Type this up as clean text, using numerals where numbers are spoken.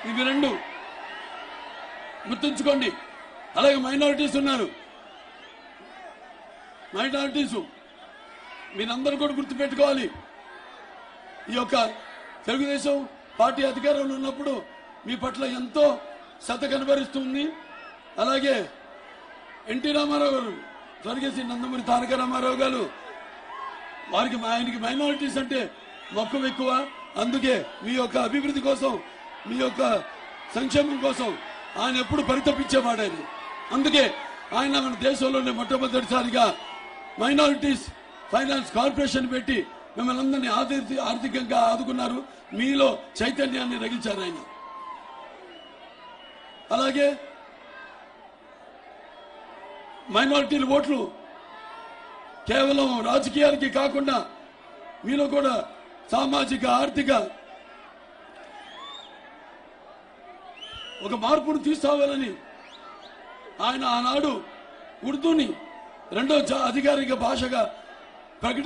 ఇవి రెండు గుర్తుంచుకోండి. అలాగే మైనారిటీస్ ఉన్నారు. మైనారిటీస్ మీరందరూ కూడా గుర్తుపెట్టుకోవాలి. ఈ యొక్క తెలుగుదేశం పార్టీ అధికారంలో ఉన్నప్పుడు మీ పట్ల ఎంతో శ్రద్ధ కనబరుస్తుంది. అలాగే ఎన్టీ రామారావు గారు, స్వర్గీయ నందమూరి తారక రామారావు గారు, ఆయనకి మైనారిటీస్ అంటే మక్కువ ఎక్కువ. అందుకే మీ యొక్క అభివృద్ధి కోసం, మీ యొక్క సంక్షేమం కోసం ఆయన ఎప్పుడు పరితపించేవాడు. ఆయన అందుకే ఆయన మన దేశంలోనే మొట్టమొదటిసారిగా మైనారిటీస్ ఫైనాన్స్ కార్పొరేషన్ పెట్టి మిమ్మల్ని అందరినీ ఆర్థికంగా ఆదుకున్నారు. మీలో చైతన్యాన్ని రగిల్చారు ఆయన. అలాగే మైనారిటీల ఓట్లు కేవలం రాజకీయాలకి కాకుండా మీలో కూడా సామాజిక ఆర్థిక ఒక మార్పును తీసుకురావాలని ఆయన ఆనాడు ఉర్దూని రెండో అధికారిక భాషగా